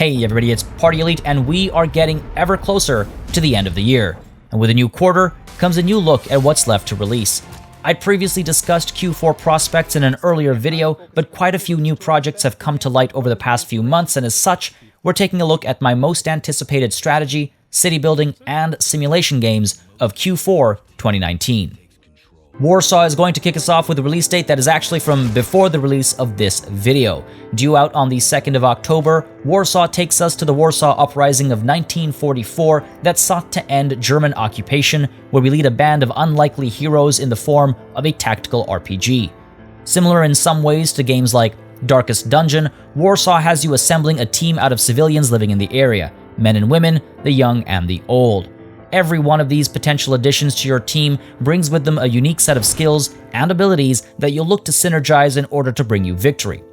Hey everybody, it's Party Elite, and we are getting ever closer to the end of the year. And with a new quarter comes a new look at what's left to release. I'd previously discussed Q4 prospects in an earlier video, but quite a few new projects have come to light over the past few months, and as such, we're taking a look at my most anticipated strategy, city building, and simulation games of Q4 2019. WARSAW is going to kick us off with a release date that is actually from before the release of this video. Due out on the 2nd of October, WARSAW takes us to the Warsaw Uprising of 1944 that sought to end German occupation, where we lead a band of unlikely heroes in the form of a tactical RPG. Similar in some ways to games like Darkest Dungeon, WARSAW has you assembling a team out of civilians living in the area, men and women, the young and the old. Every one of these potential additions to your team brings with them a unique set of skills and abilities that you'll look to synergize in order to bring you victory.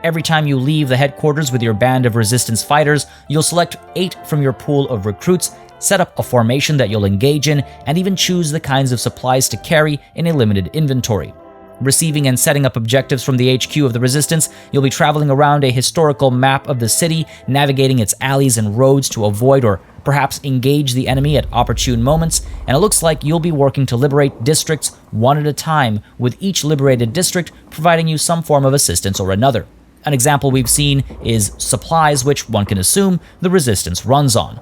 Every time you leave the headquarters with your band of resistance fighters, you'll select 8 from your pool of recruits, set up a formation that you'll engage in, and even choose the kinds of supplies to carry in a limited inventory. Receiving and setting up objectives from the HQ of the Resistance, you'll be traveling around a historical map of the city, navigating its alleys and roads to avoid or perhaps engage the enemy at opportune moments, and it looks like you'll be working to liberate districts one at a time, with each liberated district providing you some form of assistance or another. An example we've seen is supplies, which one can assume the Resistance runs on.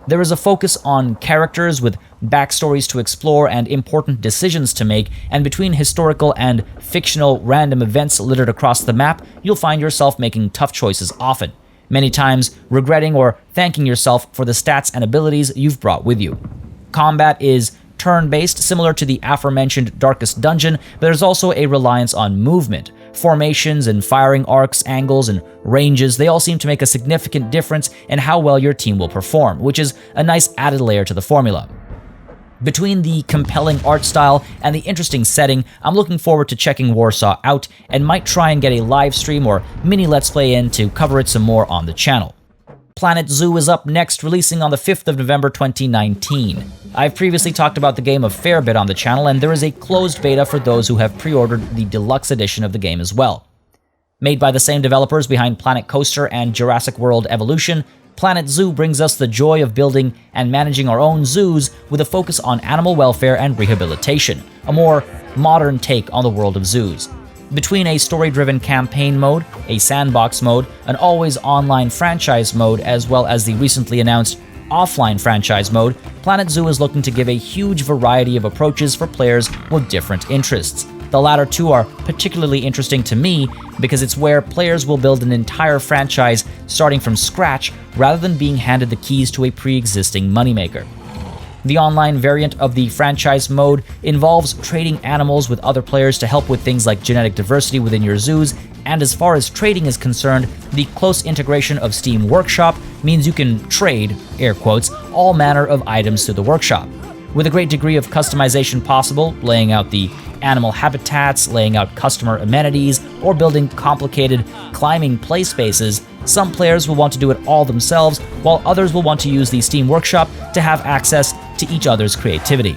There is a focus on characters with backstories to explore and important decisions to make, and between historical and fictional random events littered across the map, you'll find yourself making tough choices often, many times regretting or thanking yourself for the stats and abilities you've brought with you. Combat is turn-based, similar to the aforementioned Darkest Dungeon, but there's also a reliance on movement. Formations and firing arcs, angles, and ranges, they all seem to make a significant difference in how well your team will perform, which is a nice added layer to the formula. Between the compelling art style and the interesting setting, I'm looking forward to checking Warsaw out and might try and get a live stream or mini Let's Play in to cover it some more on the channel. Planet Zoo is up next, releasing on the 5th of November 2019. I've previously talked about the game a fair bit on the channel, and there is a closed beta for those who have pre-ordered the deluxe edition of the game as well. Made by the same developers behind Planet Coaster and Jurassic World Evolution, Planet Zoo brings us the joy of building and managing our own zoos with a focus on animal welfare and rehabilitation, a more modern take on the world of zoos. Between a story-driven campaign mode, a sandbox mode, an always online franchise mode, as well as the recently announced offline franchise mode, Planet Zoo is looking to give a huge variety of approaches for players with different interests. The latter two are particularly interesting to me because it's where players will build an entire franchise starting from scratch rather than being handed the keys to a pre-existing moneymaker. The online variant of the franchise mode involves trading animals with other players to help with things like genetic diversity within your zoos, and as far as trading is concerned, the close integration of Steam Workshop means you can trade, air quotes, all manner of items through the workshop. With a great degree of customization possible, laying out the animal habitats, laying out customer amenities, or building complicated climbing play spaces, some players will want to do it all themselves, while others will want to use the Steam Workshop to have access to each other's creativity.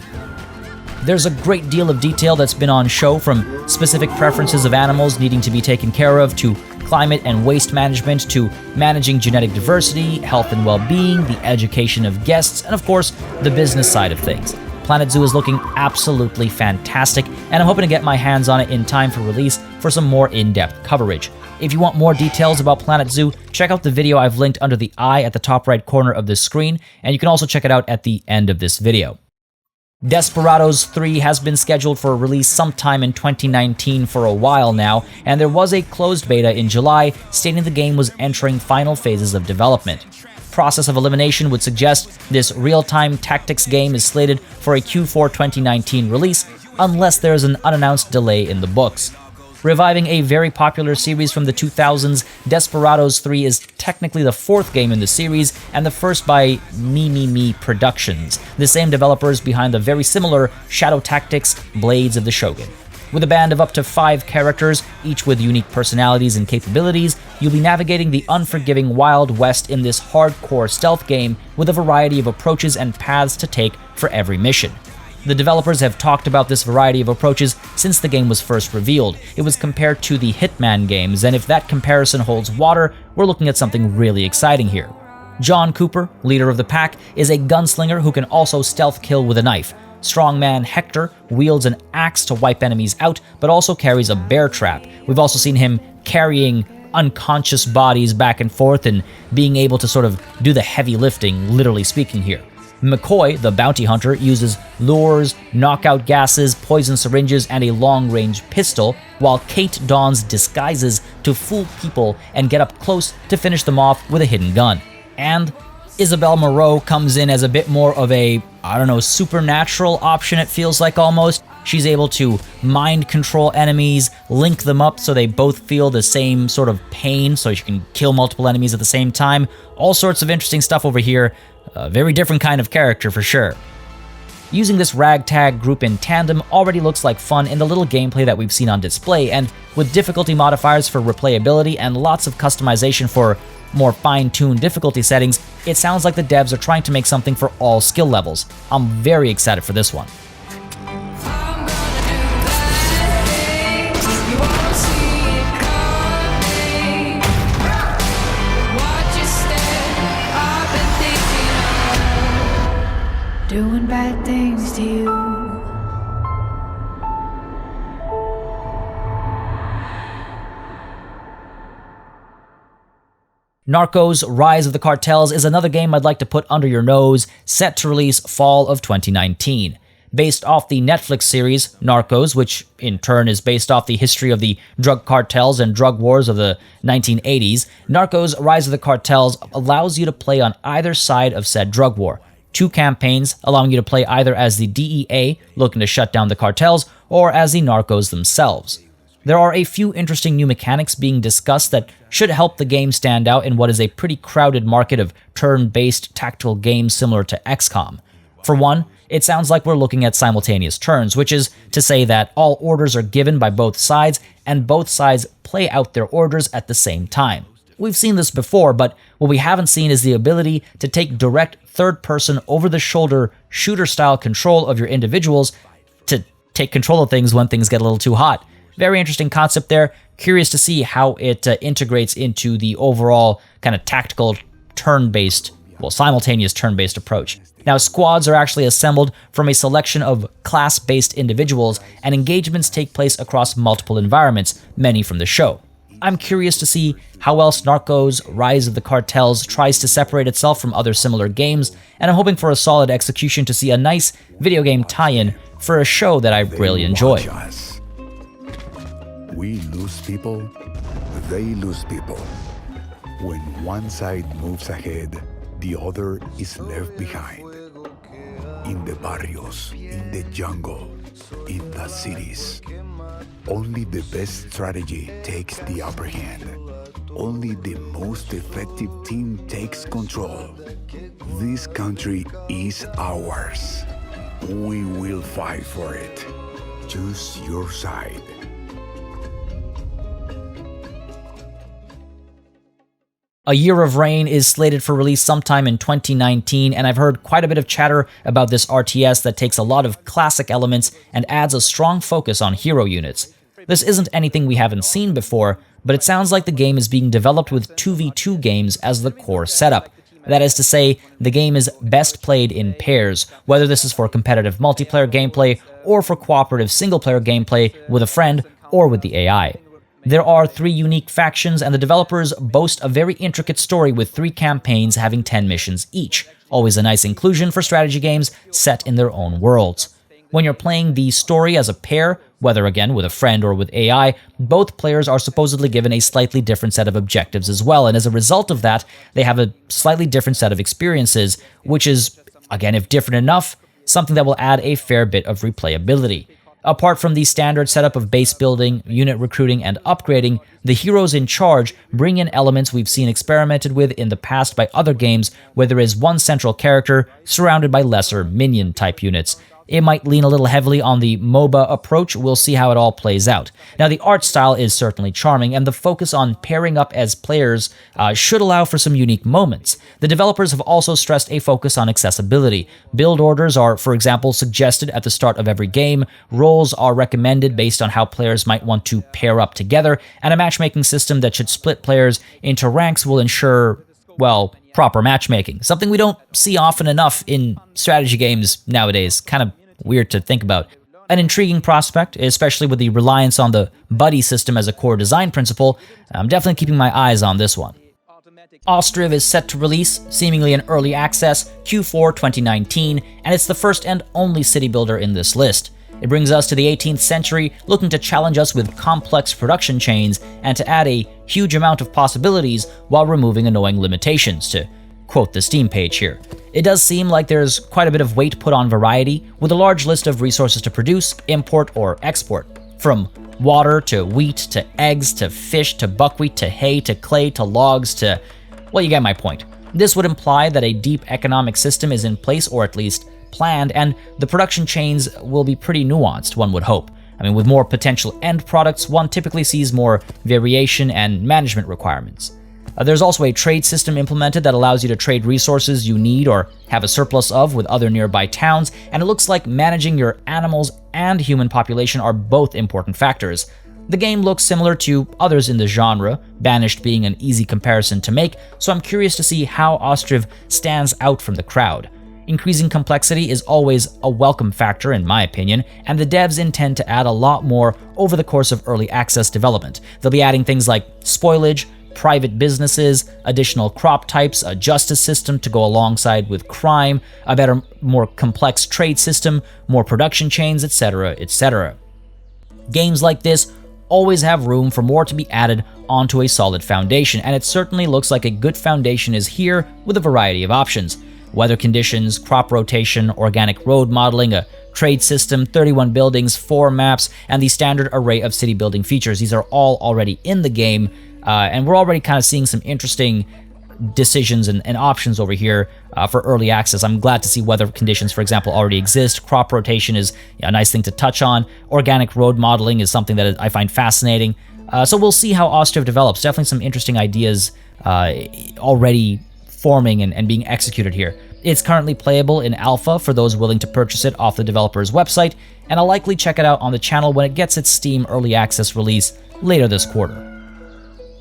There's a great deal of detail that's been on show, from specific preferences of animals needing to be taken care of, to climate and waste management, to managing genetic diversity, health and well-being, the education of guests, and of course, the business side of things. Planet Zoo is looking absolutely fantastic, and I'm hoping to get my hands on it in time for release for some more in-depth coverage. If you want more details about Planet Zoo, check out the video I've linked under the eye at the top right corner of this screen, and you can also check it out at the end of this video. Desperados 3 has been scheduled for release sometime in 2019 for a while now, and there was a closed beta in July stating the game was entering final phases of development. Process of elimination would suggest this real-time tactics game is slated for a Q4 2019 release unless there is an unannounced delay in the books. Reviving a very popular series from the 2000s, Desperados 3 is technically the 4th game in the series and the first by Me Productions, the same developers behind the very similar Shadow Tactics Blades of the Shogun. With a band of up to 5 characters, each with unique personalities and capabilities, you'll be navigating the unforgiving Wild West in this hardcore stealth game with a variety of approaches and paths to take for every mission. The developers have talked about this variety of approaches since the game was first revealed. It was compared to the Hitman games, and if that comparison holds water, we're looking at something really exciting here. John Cooper, leader of the pack, is a gunslinger who can also stealth kill with a knife. Strongman Hector wields an axe to wipe enemies out, but also carries a bear trap. We've also seen him carrying unconscious bodies back and forth and being able to sort of do the heavy lifting, literally speaking here. McCoy, the bounty hunter, uses lures, knockout gases, poison syringes, and a long-range pistol, while Kate dons disguises to fool people and get up close to finish them off with a hidden gun. And Isabel Moreau comes in as a bit more of a, supernatural option, it feels like almost. She's able to mind control enemies, link them up so they both feel the same sort of pain, so she can kill multiple enemies at the same time. All sorts of interesting stuff over here. A very different kind of character for sure. Using this ragtag group in tandem already looks like fun in the little gameplay that we've seen on display, and with difficulty modifiers for replayability and lots of customization for more fine-tuned difficulty settings, it sounds like the devs are trying to make something for all skill levels. I'm very excited for this one. Doing bad things to you. Narcos: Rise of the Cartels is another game I'd like to put under your nose, set to release fall of 2019. Based off the Netflix series Narcos, which in turn is based off the history of the drug cartels and drug wars of the 1980s, Narcos: Rise of the Cartels allows you to play on either side of said drug war. 2 campaigns, allowing you to play either as the DEA, looking to shut down the cartels, or as the Narcos themselves. There are a few interesting new mechanics being discussed that should help the game stand out in what is a pretty crowded market of turn-based tactical games similar to XCOM. For one, it sounds like we're looking at simultaneous turns, which is to say that all orders are given by both sides, and both sides play out their orders at the same time. We've seen this before, but what we haven't seen is the ability to take direct third-person, over-the-shoulder, shooter-style control of your individuals to take control of things when things get a little too hot. Very interesting concept there. Curious to see how it integrates into the overall kind of tactical turn-based, simultaneous turn-based approach. Now, squads are actually assembled from a selection of class-based individuals, and engagements take place across multiple environments, many from the show. I'm curious to see how else Narcos: Rise of the Cartels tries to separate itself from other similar games, and I'm hoping for a solid execution to see a nice video game tie-in for a show that I really enjoy. We lose people, they lose people. When one side moves ahead, the other is left behind. In the barrios, in the jungle, in the cities. Only the best strategy takes the upper hand. Only the most effective team takes control. This country is ours. We will fight for it. Choose your side. A Year of Rain is slated for release sometime in 2019, and I've heard quite a bit of chatter about this RTS that takes a lot of classic elements and adds a strong focus on hero units. This isn't anything we haven't seen before, but it sounds like the game is being developed with 2v2 games as the core setup. That is to say, the game is best played in pairs, whether this is for competitive multiplayer gameplay or for cooperative single-player gameplay with a friend or with the AI. There are 3 unique factions, and the developers boast a very intricate story with 3 campaigns having 10 missions each. Always a nice inclusion for strategy games set in their own worlds. When you're playing the story as a pair, whether again with a friend or with AI, both players are supposedly given a slightly different set of objectives as well, and as a result of that, they have a slightly different set of experiences, which is, again, if different enough, something that will add a fair bit of replayability. Apart from the standard setup of base building, unit recruiting, and upgrading, the heroes in charge bring in elements we've seen experimented with in the past by other games where there is one central character surrounded by lesser minion-type units. It might lean a little heavily on the MOBA approach. We'll see how it all plays out. Now, the art style is certainly charming, and the focus on pairing up as players should allow for some unique moments. The developers have also stressed a focus on accessibility. Build orders are, for example, suggested at the start of every game, roles are recommended based on how players might want to pair up together, and a matchmaking system that should split players into ranks will ensure well, proper matchmaking. Something we don't see often enough in strategy games nowadays. Kind of weird to think about. An intriguing prospect, especially with the reliance on the buddy system as a core design principle. I'm definitely keeping my eyes on this one. Ostriv is set to release, seemingly in early access, Q4 2019, and it's the first and only city builder in this list. It brings us to the 18th century, looking to challenge us with complex production chains and to add a huge amount of possibilities while removing annoying limitations, to quote the Steam page here. It does seem like there's quite a bit of weight put on variety, with a large list of resources to produce, import, or export. From water to wheat to eggs to fish to buckwheat to hay to clay to logs to... well, you get my point. This would imply that a deep economic system is in place, or at least planned, and the production chains will be pretty nuanced, one would hope. I mean, with more potential end products, one typically sees more variation and management requirements. There's also a trade system implemented that allows you to trade resources you need or have a surplus of with other nearby towns, and it looks like managing your animals and human population are both important factors. The game looks similar to others in the genre, Banished being an easy comparison to make, so I'm curious to see how Ostriv stands out from the crowd. Increasing complexity is always a welcome factor in my opinion, and the devs intend to add a lot more over the course of early access development. They'll be adding things like spoilage, private businesses, additional crop types, a justice system to go alongside with crime, a better, more complex trade system, more production chains, etc., etc. Games like this always have room for more to be added onto a solid foundation, and it certainly looks like a good foundation is here with a variety of options. Weather conditions, crop rotation, organic road modeling, a trade system, 31 buildings, 4 maps, and the standard array of city building features. These are all already in the game, and we're already kind of seeing some interesting decisions and options over here for early access. I'm glad to see weather conditions, for example, already exist. Crop rotation is a nice thing to touch on. Organic road modeling is something that I find fascinating. So we'll see how Ostriv develops. Definitely some interesting ideas already forming and being executed here. It's currently playable in alpha for those willing to purchase it off the developer's website, and I'll likely check it out on the channel when it gets its Steam early access release later this quarter.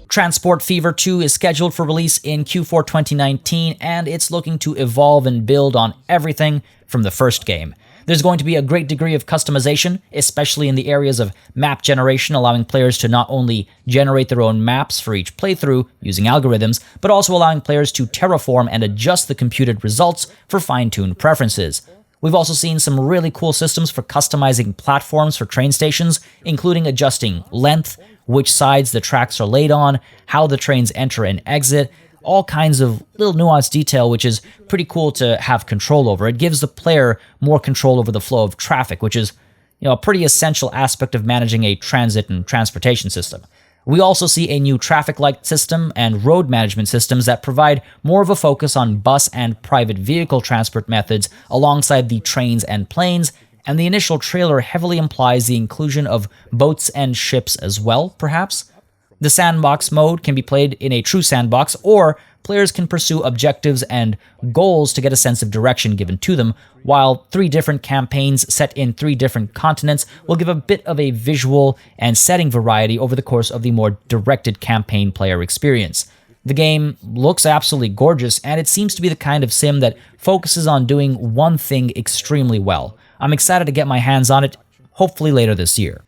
Transport Fever 2 is scheduled for release in Q4 2019, and it's looking to evolve and build on everything from the first game. There's going to be a great degree of customization, especially in the areas of map generation, allowing players to not only generate their own maps for each playthrough using algorithms, but also allowing players to terraform and adjust the computed results for fine-tuned preferences. We've also seen some really cool systems for customizing platforms for train stations, including adjusting length, which sides the tracks are laid on, how the trains enter and exit, all kinds of little nuanced detail, which is pretty cool to have control over. It gives the player more control over the flow of traffic, which is a pretty essential aspect of managing a transit and transportation system. We also see a new traffic light system and road management systems that provide more of a focus on bus and private vehicle transport methods alongside the trains and planes, and the initial trailer heavily implies the inclusion of boats and ships as well, perhaps. The sandbox mode can be played in a true sandbox, or players can pursue objectives and goals to get a sense of direction given to them, while 3 different campaigns set in 3 different continents will give a bit of a visual and setting variety over the course of the more directed campaign player experience. The game looks absolutely gorgeous, and it seems to be the kind of sim that focuses on doing one thing extremely well. I'm excited to get my hands on it, hopefully later this year.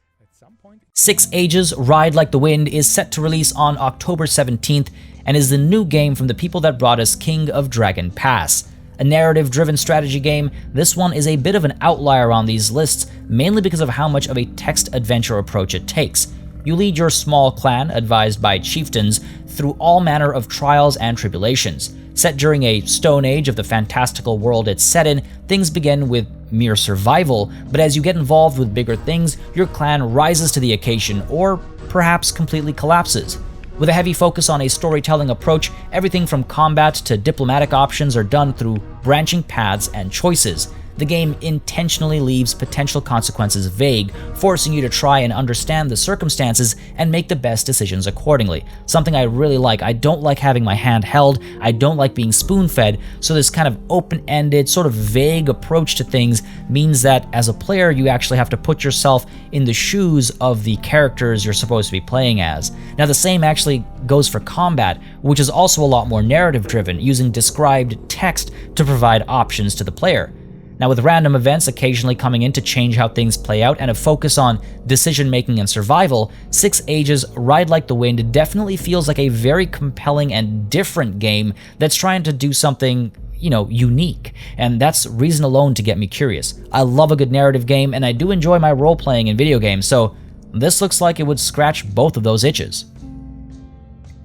6 Ages Ride Like the Wind is set to release on October 17th and is the new game from the people that brought us King of Dragon Pass. A narrative-driven strategy game, this one is a bit of an outlier on these lists, mainly because of how much of a text-adventure approach it takes. You lead your small clan, advised by chieftains, through all manner of trials and tribulations. Set during a stone age of the fantastical world it's set in, things begin with mere survival, but as you get involved with bigger things, your clan rises to the occasion or perhaps completely collapses. With a heavy focus on a storytelling approach, everything from combat to diplomatic options are done through branching paths and choices. The game intentionally leaves potential consequences vague, forcing you to try and understand the circumstances and make the best decisions accordingly. Something I really like. I don't like having my hand held, I don't like being spoon-fed, so this kind of open-ended, sort of vague approach to things means that as a player you actually have to put yourself in the shoes of the characters you're supposed to be playing as. Now the same actually goes for combat, which is also a lot more narrative-driven, using described text to provide options to the player. Now, with random events occasionally coming in to change how things play out and a focus on decision-making and survival, 6 Ages Ride Like the Wind definitely feels like a very compelling and different game that's trying to do something, unique, and that's reason alone to get me curious. I love a good narrative game, and I do enjoy my role-playing in video games, so this looks like it would scratch both of those itches.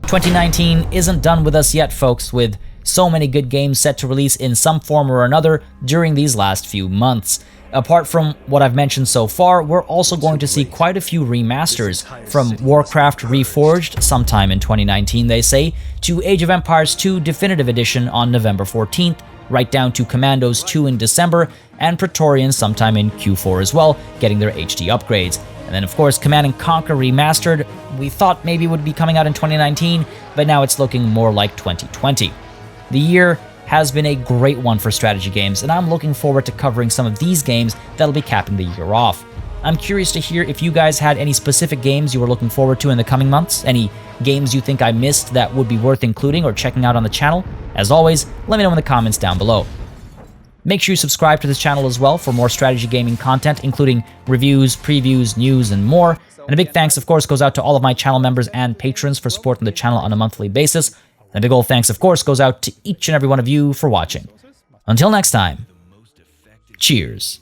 2019 isn't done with us yet, folks, with so many good games set to release in some form or another during these last few months. Apart from what I've mentioned so far, we're also going to see quite a few remasters, from Warcraft Reforged sometime in 2019, they say, to Age of Empires 2 Definitive Edition on November 14th, right down to Commandos 2 in December, and Praetorian sometime in Q4 as well, getting their HD upgrades. And then, of course, Command & Conquer Remastered, we thought maybe would be coming out in 2019, but now it's looking more like 2020. The year has been a great one for strategy games, and I'm looking forward to covering some of these games that'll be capping the year off. I'm curious to hear if you guys had any specific games you were looking forward to in the coming months, any games you think I missed that would be worth including or checking out on the channel. As always, let me know in the comments down below. Make sure you subscribe to this channel as well for more strategy gaming content, including reviews, previews, news, and more. And a big thanks, of course, goes out to all of my channel members and patrons for supporting the channel on a monthly basis. And a big old thanks, of course, goes out to each and every one of you for watching. Until next time, cheers.